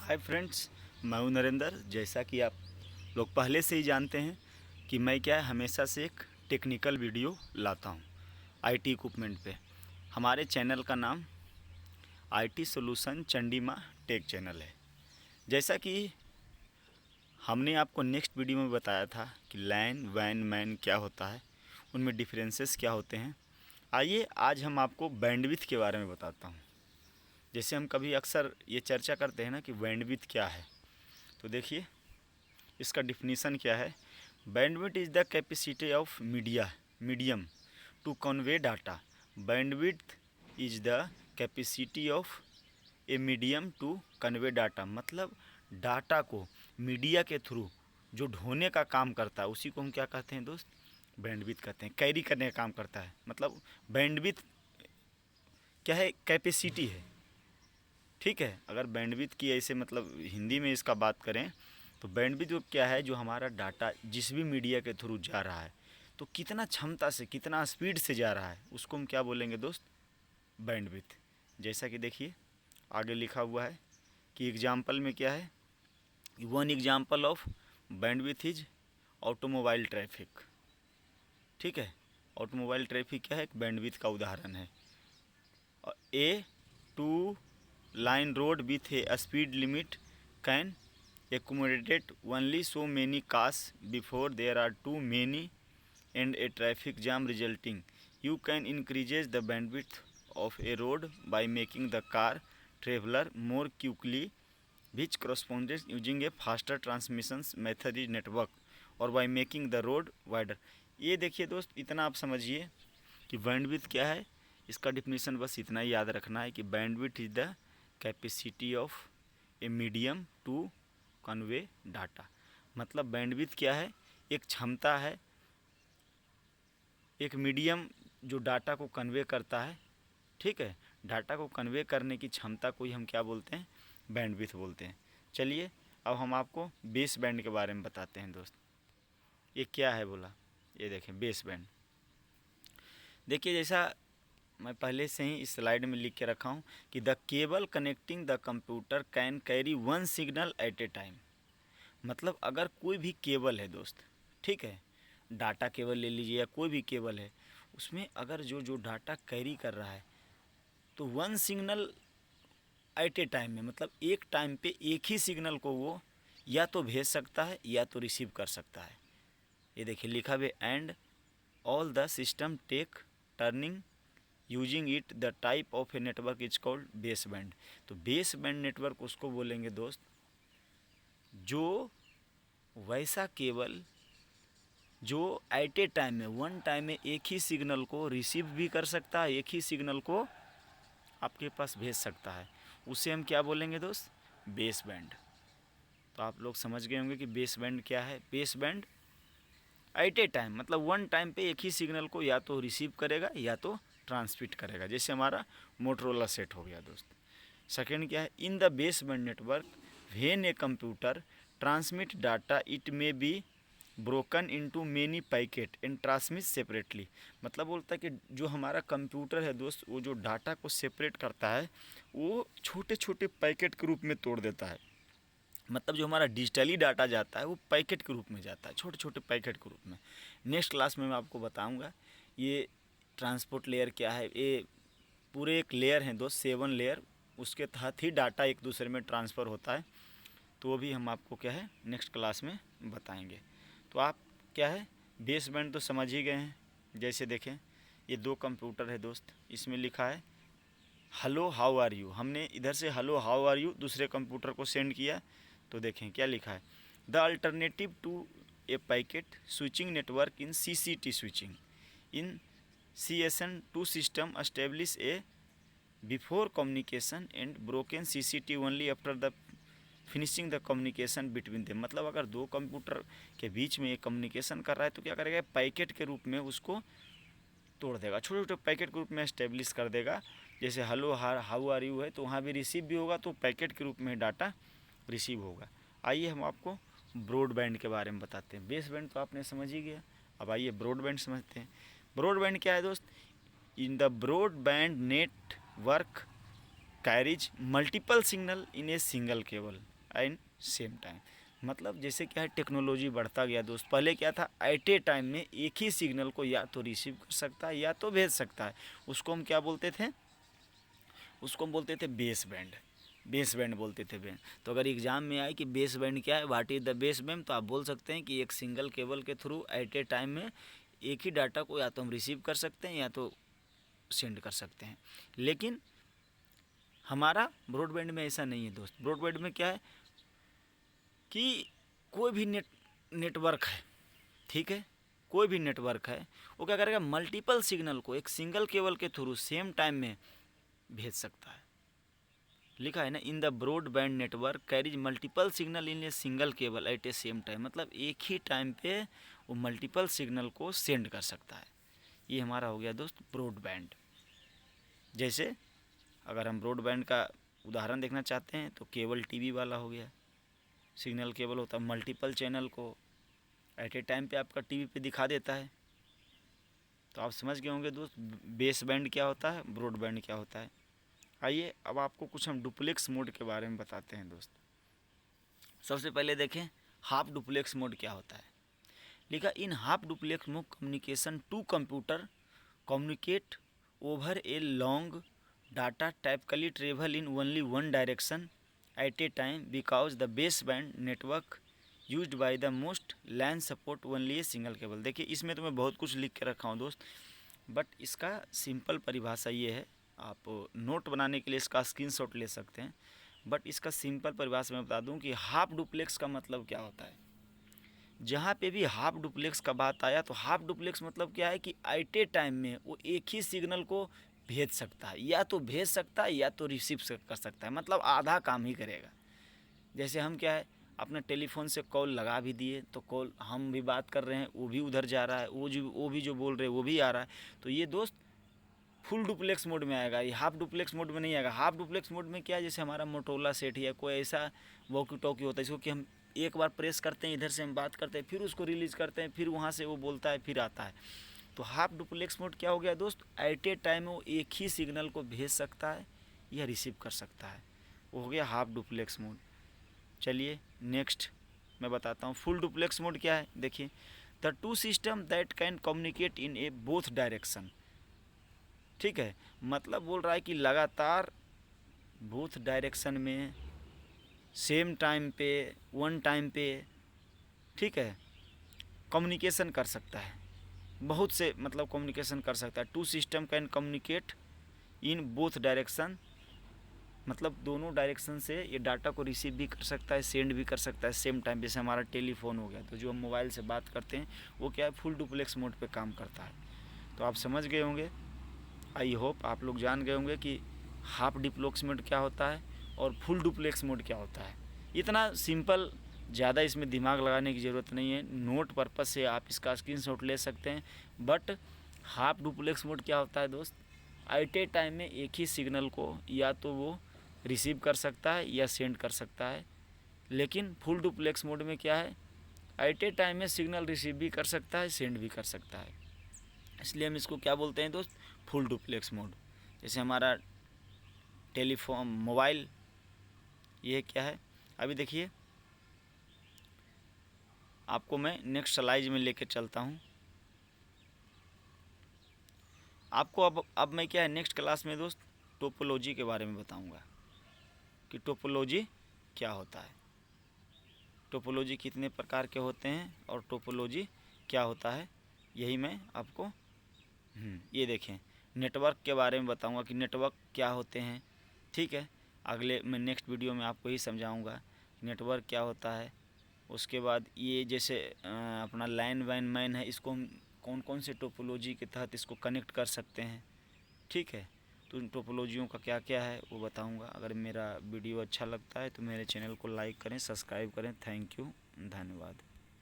Hi friends, मैं हूं नरेंद्र। जैसा कि आप लोग पहले से ही जानते हैं कि मैं क्या है हमेशा से एक टेक्निकल वीडियो लाता हूं आईटी इक्विपमेंट पे। हमारे चैनल का नाम आईटी सॉल्यूशन चंडीमा टेक चैनल है। जैसा कि हमने आपको नेक्स्ट वीडियो में बताया था कि लैन वैन मैन क्या होता है, उनमें डिफरेंसेस क्या होते हैं। आइए आज हम आपको बैंडविड्थ के बारे में बताता हूँ। जैसे हम कभी अक्सर ये चर्चा करते हैं ना कि बैंडविड्थ क्या है, तो देखिए इसका डिफिनीसन क्या है। Bandwidth is the capacity of medium to convey data. Bandwidth is the capacity of a medium to convey data, मतलब डाटा को मीडिया के थ्रू जो ढोने का काम करता है उसी को हम क्या कहते हैं दोस्त, बैंडविड्थ कहते हैं। कैरी करने का काम करता है, मतलब बैंडविड्थ क्या है, कैपेसिटी है। ठीक है, अगर बैंडविड्थ की ऐसे मतलब हिंदी में इसका बात करें तो बैंडविड्थ जो क्या है, जो हमारा डाटा जिस भी मीडिया के थ्रू जा रहा है तो कितना क्षमता से कितना स्पीड से जा रहा है उसको हम क्या बोलेंगे दोस्त, बैंडविड्थ। जैसा कि देखिए आगे लिखा हुआ है कि एग्जाम्पल में क्या है, one example of bandwidth is automobile traffic. ठीक है, ऑटोमोबाइल ट्रैफिक क्या है, एक बैंडविड्थ का उदाहरण है। A two line road with a speed limit can accommodate only so many cars before there are too many and a traffic jam resulting. You can increase the bandwidth of a road by making the car traveler more quickly, which corresponds using a faster transmission method is network, और by making the road wider. ये देखिए दोस्त, इतना आप समझिए कि bandwidth क्या है। इसका डिफिनीसन बस इतना ही याद रखना है कि bandwidth is the capacity of a medium to convey data. मतलब बैंडविड्थ क्या है, एक क्षमता है, एक मीडियम जो डाटा को कन्वे करता है। ठीक है, डाटा को कन्वे करने की क्षमता को ही हम क्या बोलते हैं, बैंडविड्थ बोलते हैं। चलिए अब हम आपको बेस बैंड के बारे में बताते हैं दोस्त। ये क्या है बोला, ये देखें बेस बैंड। देखिए जैसा मैं पहले से ही इस स्लाइड में लिख के रखा हूँ कि the cable connecting the computer can carry one signal eight a time. मतलब अगर कोई भी केबल है दोस्त, ठीक है, डाटा केबल ले लीजिए या कोई भी केबल है, उसमें अगर जो डाटा कैरी कर रहा है तो one signal eight a time में, मतलब एक टाइम पे एक ही सिग्नल को वो या तो भेज सकता है या तो रिसीव कर सकता है। ये देखिए लिखा हुआ and all the system tech turning using it the type of a network is called baseband. तो बेस बैंड नेटवर्क उसको बोलेंगे दोस्त जो वैसा केबल जो एट ए टाइम में वन टाइम में एक ही सिग्नल को रिसीव भी कर सकता है, एक ही सिग्नल को आपके पास भेज सकता है, उसे हम क्या बोलेंगे दोस्त, बेस बैंड। तो आप लोग समझ गए होंगे कि बेस बैंड क्या है। Baseband at a time मतलब वन टाइम पे एक ही सिग्नल को या तो रिसीव करेगा या तो ट्रांसमिट करेगा, जैसे हमारा मोटरोला सेट हो गया दोस्त। सेकेंड क्या है, in the baseband network when a computer transmit data it may be broken into many packet and transmit separately. मतलब बोलता है कि जो हमारा कंप्यूटर है दोस्त, वो जो डाटा को सेपरेट करता है वो छोटे छोटे पैकेट के रूप में तोड़ देता है। मतलब जो हमारा डिजिटली डाटा जाता है वो पैकेट के रूप में जाता है, छोटे छोटे पैकेट के रूप में। नेक्स्ट क्लास में मैं आपको बताऊंगा ये ट्रांसपोर्ट लेयर क्या है। ये पूरे एक लेयर हैं दोस्त, 7 लेयर, उसके तहत ही डाटा एक दूसरे में ट्रांसफ़र होता है। तो वो भी हम आपको क्या है नेक्स्ट क्लास में बताएंगे। तो आप क्या है बेस बैंड तो समझ ही गए हैं। जैसे देखें ये 2 कंप्यूटर है दोस्त, इसमें लिखा है हेलो हाउ आर यू। हमने इधर से हेलो हाउ आर यू दूसरे कंप्यूटर को सेंड किया, तो देखें क्या लिखा है, the alternative to a packet switching network in CCT switching in CSN two system establish a before communication and broken CCT only after the finishing the communication between them. मतलब अगर 2 computer के बीच में एक कम्युनिकेशन कर रहा है तो क्या करेगा, पैकेट के रूप में उसको तोड़ देगा, छोटे छोटे पैकेट के रूप में एस्टेब्लिश कर देगा। जैसे हेलो हाउ आर यू है तो वहाँ भी रिसीव भी होगा, तो पैकेट के रूप में डाटा रिसीव होगा। आइए हम आपको ब्रॉडबैंड के बारे में बताते हैं। बेस बैंड तो आपने समझ ही गया, अब आइए ब्रॉडबैंड समझते हैं। ब्रॉडबैंड क्या है दोस्त, इन the broadband network carries multiple signal in a single cable. And same time. मतलब जैसे क्या है, टेक्नोलॉजी बढ़ता गया दोस्त। पहले क्या था, एट ए टाइम में एक ही सिग्नल को या तो रिसीव कर सकता है या तो भेज सकता है। उसको हम क्या बोलते थे, उसको हम बोलते थे बेस बैंड। बेस बैंड बोलते थे बैंड। तो अगर एग्जाम में आए कि बेस बैंड क्या है, what is the baseband, तो आप बोल सकते हैं कि एक सिंगल केबल के थ्रू एट ए टाइम में एक ही डाटा को या तो हम रिसीव कर सकते हैं या तो सेंड कर सकते हैं। लेकिन हमारा ब्रॉडबैंड में ऐसा नहीं है दोस्त। ब्रॉडबैंड में क्या है कि कोई भी नेटवर्क है, ठीक है, कोई भी नेटवर्क है, वो क्या करेगा, मल्टीपल सिग्नल को एक सिंगल केबल के थ्रू सेम टाइम में भेज सकता है। लिखा है ना, in the broadband network carries multiple signal in a single cable at a same time. मतलब एक ही टाइम पे वो मल्टीपल सिग्नल को सेंड कर सकता है। ये हमारा हो गया दोस्त ब्रॉडबैंड। जैसे अगर हम ब्रॉडबैंड का उदाहरण देखना चाहते हैं तो केबल टीवी वाला हो गया। सिग्नल केबल होता है, मल्टीपल चैनल को एट ए टाइम पे आपका टीवी पे दिखा देता है। तो आप समझ गए होंगे दोस्त बेस बैंड क्या होता है, ब्रॉडबैंड क्या होता है। आइए अब आपको कुछ हम डुप्लेक्स मोड के बारे में बताते हैं दोस्त। सबसे पहले देखें हाफ डुप्लेक्स मोड क्या होता है। लिखा, in half duplex mode communication two computer communicate over a long data typically travel in only one direction at a time because the baseband network used by the most LAN support only a single cable. देखिए इसमें तो मैं बहुत कुछ लिख के रखा हूँ दोस्त, बट इसका सिंपल परिभाषा ये है, आप नोट बनाने के लिए इसका स्क्रीनशॉट ले सकते हैं। बट इसका सिंपल परिभाषा मैं बता दूं कि हाफ डुप्लेक्स का मतलब क्या होता है। जहाँ पे भी हाफ डुप्लेक्स का बात आया तो हाफ डुप्लेक्स मतलब क्या है कि एट ए टाइम में वो एक ही सिग्नल को भेज सकता है, या तो भेज सकता है या तो रिसीव कर सकता है। मतलब आधा काम ही करेगा। जैसे हम क्या है, अपने टेलीफोन से कॉल लगा भी दिए तो कॉल हम भी बात कर रहे हैं, वो भी उधर जा रहा है, वो भी जो बोल रहे हैं वो भी आ रहा है। तो ये दोस्त फुल डुप्लेक्स मोड में आएगा, ये हाफ डुप्लेक्स मोड में नहीं आएगा। हाफ डुप्लेक्स मोड में क्या है, जैसे हमारा मोटोरोला सेट या कोई ऐसा वॉकी टॉकी होता है जिसको कि हम एक बार प्रेस करते हैं, इधर से हम बात करते हैं, फिर उसको रिलीज़ करते हैं, फिर वहाँ से वो बोलता है, फिर आता है। तो हाफ डुप्लेक्स मोड क्या हो गया दोस्त, एट ए टाइम वो एक ही सिग्नल को भेज सकता है या रिसीव कर सकता है, वो हो गया हाफ डुप्लेक्स मोड। चलिए नेक्स्ट मैं बताता हूँ फुल डुप्लेक्स मोड क्या है। देखिए, the two system that can communicate in A both direction. ठीक है, मतलब बोल रहा है कि लगातार बोथ डायरेक्शन में सेम टाइम पे, वन टाइम पे, ठीक है, कम्युनिकेशन कर सकता है। बहुत से मतलब कम्युनिकेशन कर सकता है। Two system can communicate in both direction, मतलब दोनों डायरेक्शन से ये डाटा को रिसीव भी कर सकता है, सेंड भी कर सकता है सेम टाइम। जैसे हमारा टेलीफोन हो गया, तो जो हम मोबाइल से बात करते हैं वो क्या है, फुल डुप्लेक्स मोड पे काम करता है। तो आप समझ गए होंगे, आई होप आप लोग जान गए होंगे कि हाफ डुप्लेक्स मोड क्या होता है और फुल डुप्लेक्स मोड क्या होता है। इतना सिंपल, ज़्यादा इसमें दिमाग लगाने की ज़रूरत नहीं है। नोट पर्पज़ से आप इसका स्क्रीनशॉट ले सकते हैं। बट हाफ डुप्लेक्स मोड क्या होता है दोस्त, एट ए टाइम में एक ही सिग्नल को या तो वो रिसीव कर सकता है या सेंड कर सकता है। लेकिन फुल डुप्लेक्स मोड में क्या है, एट ए टाइम में सिग्नल रिसीव भी कर सकता है, सेंड भी कर सकता है। इसलिए हम इसको क्या बोलते हैं दोस्त, फुल डुप्लेक्स मोड। जैसे हमारा टेलीफोन मोबाइल, ये क्या है, अभी देखिए आपको मैं नेक्स्ट स्लाइड में लेके चलता हूँ। आपको अब मैं क्या है, नेक्स्ट क्लास में दोस्त टोपोलॉजी के बारे में बताऊँगा कि टोपोलॉजी क्या होता है, टोपोलॉजी कितने प्रकार के होते हैं और टोपोलॉजी क्या होता है, यही मैं आपको ये देखें नेटवर्क के बारे में बताऊंगा कि नेटवर्क क्या होते हैं। ठीक है, अगले मैं नेक्स्ट वीडियो में आपको ही समझाऊंगा नेटवर्क क्या होता है। उसके बाद ये जैसे अपना लाइन वाइन मैन है, इसको हम कौन कौन से टोपोलॉजी के तहत इसको कनेक्ट कर सकते हैं। ठीक है, तो इन टोपोलॉजियों का क्या क्या है वो बताऊंगा। अगर मेरा वीडियो अच्छा लगता है तो मेरे चैनल को लाइक करें, सब्सक्राइब करें। थैंक यू, धन्यवाद।